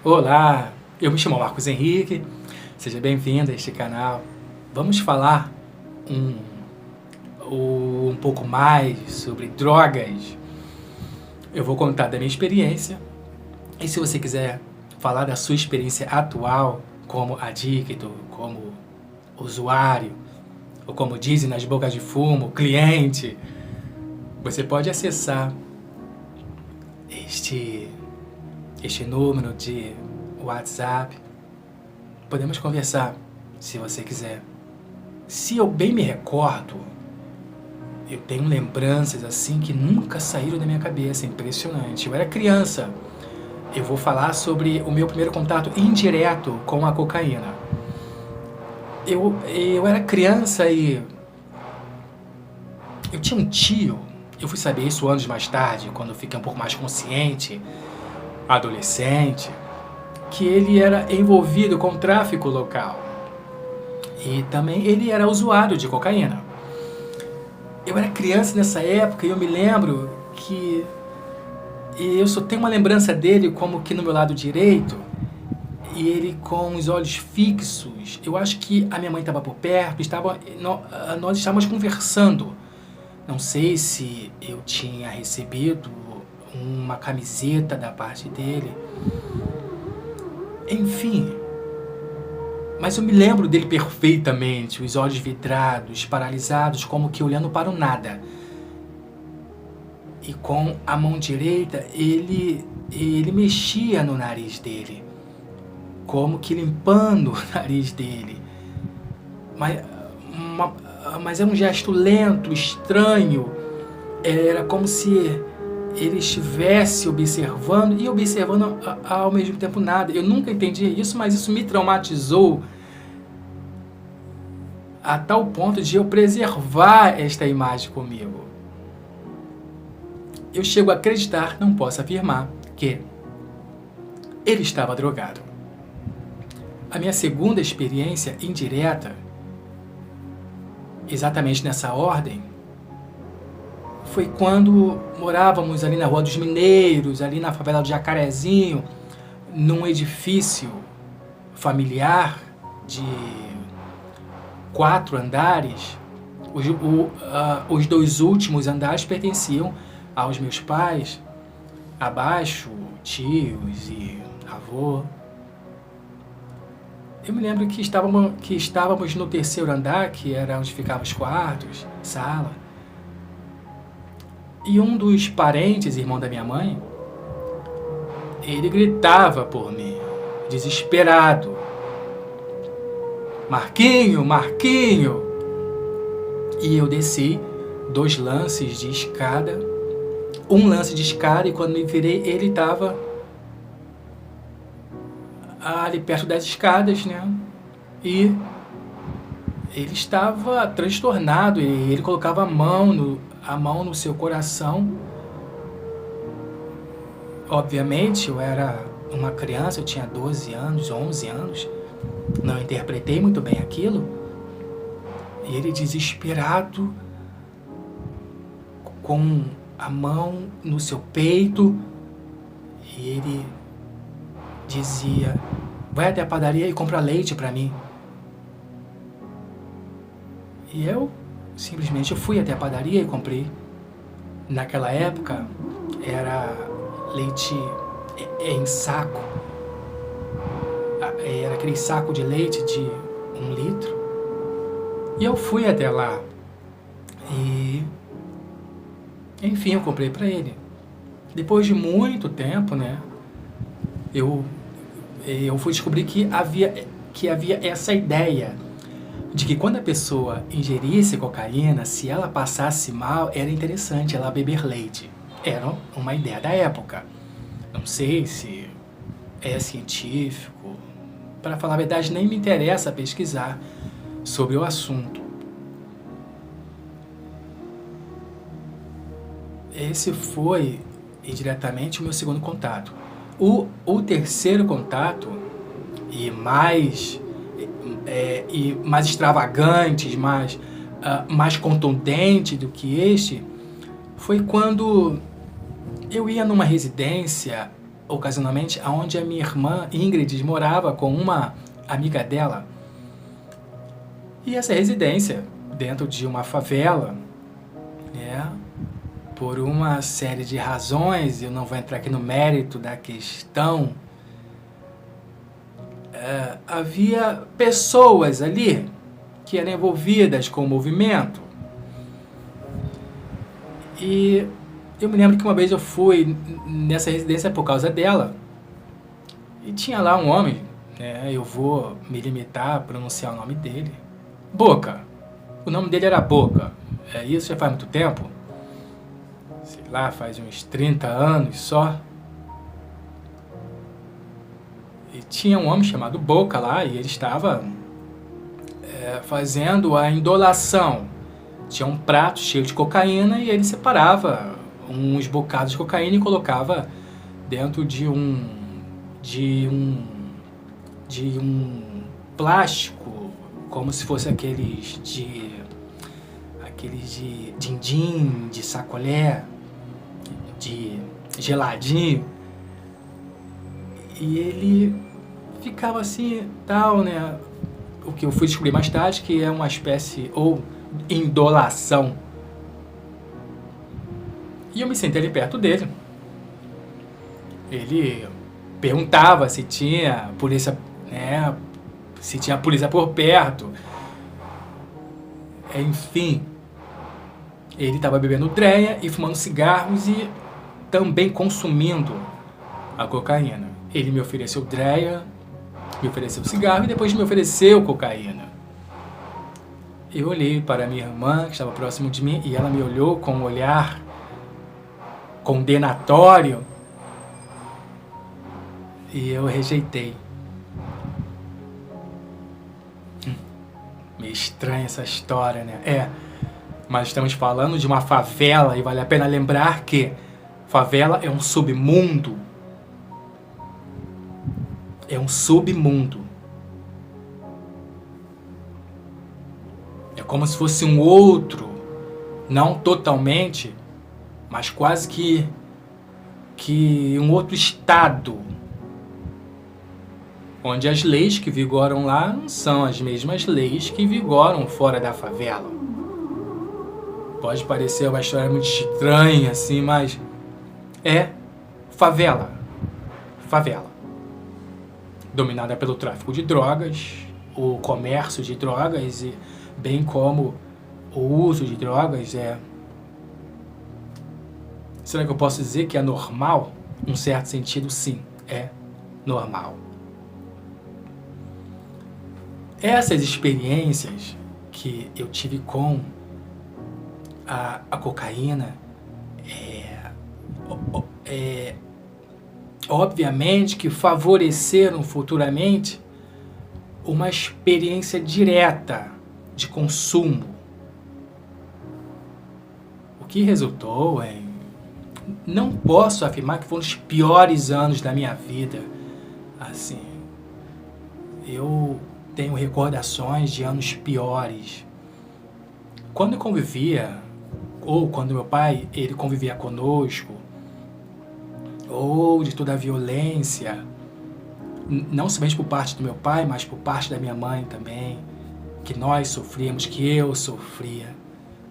Olá, eu me chamo Marcos Henrique, seja bem-vindo a este canal. Vamos falar um, um pouco mais sobre drogas. Eu vou contar da minha experiência e se você quiser falar da sua experiência atual como adicto, como usuário, ou como dizem nas bocas de fumo, cliente, você pode acessar este número de WhatsApp. Podemos conversar, se você quiser. Se eu bem me recordo, eu tenho lembranças assim que nunca saíram da minha cabeça, impressionante. Eu era criança. Eu vou falar sobre o meu primeiro contato indireto com a cocaína. Eu era criança e eu tinha um tio, eu fui saber isso anos mais tarde, quando eu fiquei um pouco mais consciente, adolescente, que ele era envolvido com tráfico local. E também ele era usuário de cocaína. Eu era criança nessa época e eu me lembro que eu só tenho uma lembrança dele como que no meu lado direito, e ele com os olhos fixos. Eu acho que a minha mãe estava por perto, nós estávamos conversando. Não sei se eu tinha recebido uma camiseta da parte dele. Enfim, mas eu me lembro dele perfeitamente, os olhos vidrados, paralisados, como que olhando para o nada. E com a mão direita, ele mexia no nariz dele, como que limpando o nariz dele. Mas era um gesto lento, estranho. Era como se ele estivesse observando e observando ao mesmo tempo nada. Eu nunca entendi isso, mas isso me traumatizou a tal ponto de eu preservar esta imagem comigo. Eu chego a acreditar, não posso afirmar, que ele estava drogado. A minha segunda experiência indireta, exatamente nessa ordem, foi quando morávamos ali na Rua dos Mineiros, ali na favela do Jacarezinho, num edifício familiar de 4 andares. Os 2 últimos andares pertenciam aos meus pais, abaixo, tios e avô. Eu me lembro que estávamos no 3º andar, que era onde ficavam os quartos, sala. E um dos parentes, irmão da minha mãe, ele gritava por mim, desesperado: Marquinho, Marquinho! E eu desci 2 lances de escada, um lance de escada, e quando me virei, ele estava ali perto das escadas, né? E ele estava transtornado, e ele colocava a mão no seu coração. Obviamente, eu era uma criança, eu tinha 12 anos, 11 anos, não interpretei muito bem aquilo, e ele desesperado, com a mão no seu peito, e ele dizia: vai até a padaria e compra leite para mim. E eu simplesmente fui até a padaria e comprei. Naquela época era leite em saco, era aquele saco de leite de 1 litro. E eu fui até lá e, enfim, eu comprei para ele. Depois de muito tempo, né, eu fui descobrir que havia essa ideia de que quando a pessoa ingerisse cocaína, se ela passasse mal, era interessante ela beber leite. Era uma ideia da época. Não sei se é científico. Para falar a verdade, nem me interessa pesquisar sobre o assunto. Esse foi, indiretamente, o meu segundo contato. O 3º contato, e mais extravagante, mais contundente do que este, foi quando eu ia numa residência ocasionalmente aonde a minha irmã Ingrid morava com uma amiga dela. E essa residência, dentro de uma favela, né, por uma série de razões, eu não vou entrar aqui no mérito da questão, havia pessoas ali que eram envolvidas com o movimento. E eu me lembro que uma vez eu fui nessa residência por causa dela. E tinha lá um homem, né, eu vou me limitar a pronunciar o nome dele. Boca. O nome dele era Boca. Isso já faz muito tempo. Sei lá, faz uns 30 anos só. E tinha um homem chamado Boca lá e ele estava fazendo a indolação. Tinha um prato cheio de cocaína e ele separava uns bocados de cocaína e colocava dentro de um plástico, como se fosse aqueles de din-din, de sacolé, de geladinho. E ele ficava assim, tal, né? O que eu fui descobrir mais tarde, que é uma espécie, ou indolação. E eu me sentei ali perto dele. Ele perguntava se tinha polícia, né? Se tinha polícia por perto. Enfim, ele estava bebendo dreia e fumando cigarros e também consumindo a cocaína. Ele me ofereceu dreia, me ofereceu cigarro e depois me ofereceu cocaína. Eu olhei para minha irmã, que estava próximo de mim, e ela me olhou com um olhar condenatório e eu rejeitei. Meio estranha essa história, né? Mas estamos falando de uma favela e vale a pena lembrar que favela é um submundo. É um submundo. É como se fosse um outro, não totalmente, mas quase que um outro estado, onde as leis que vigoram lá não são as mesmas leis que vigoram fora da favela. Pode parecer uma história muito estranha, assim, mas é favela. Favela. Dominada pelo tráfico de drogas, o comércio de drogas, e bem como o uso de drogas. Será que eu posso dizer que é normal? Em um certo sentido, sim, é normal. Essas experiências que eu tive com a cocaína, obviamente que favoreceram futuramente uma experiência direta de consumo, o que resultou em... Não posso afirmar que foram os piores anos da minha vida. Assim, eu tenho recordações de anos piores. Quando eu convivia, ou quando meu pai ele convivia conosco, ou de toda a violência, não somente por parte do meu pai, mas por parte da minha mãe também, que nós sofríamos, que eu sofria.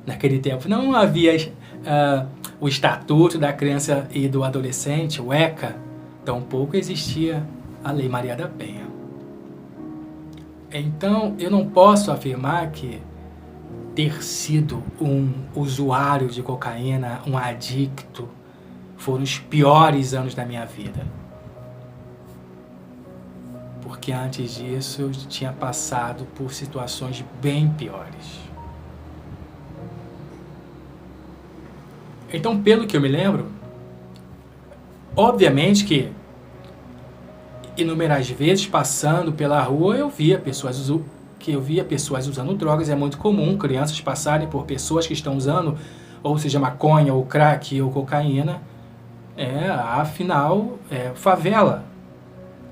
Naquele tempo não havia o Estatuto da Criança e do Adolescente, o ECA, tampouco existia a Lei Maria da Penha. Então, eu não posso afirmar que ter sido um usuário de cocaína, um adicto, foram os piores anos da minha vida. Porque antes disso eu tinha passado por situações bem piores. Então, pelo que eu me lembro, obviamente que inúmeras vezes passando pela rua eu via pessoas usando drogas. É muito comum crianças passarem por pessoas que estão usando, ou seja, maconha, ou crack, ou cocaína. Afinal, favela.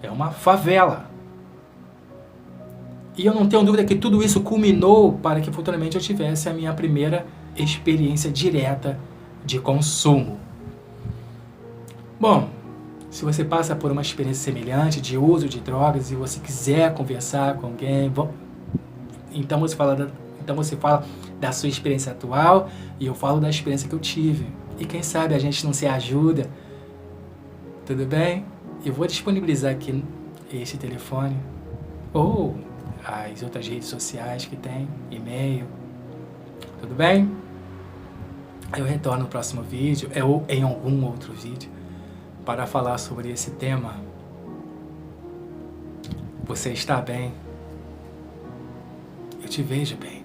É uma favela. E eu não tenho dúvida que tudo isso culminou para que futuramente eu tivesse a minha primeira experiência direta de consumo. Bom, Se você passa por uma experiência semelhante de uso de drogas e você quiser conversar com alguém, então você fala da sua experiência atual e eu falo da experiência que eu tive. E quem sabe a gente não se ajuda, tudo bem? Eu vou disponibilizar aqui este telefone ou as outras redes sociais que tem, e-mail, tudo bem? Eu retorno no próximo vídeo, ou em algum outro vídeo, para falar sobre esse tema. Você está bem? Eu te vejo bem.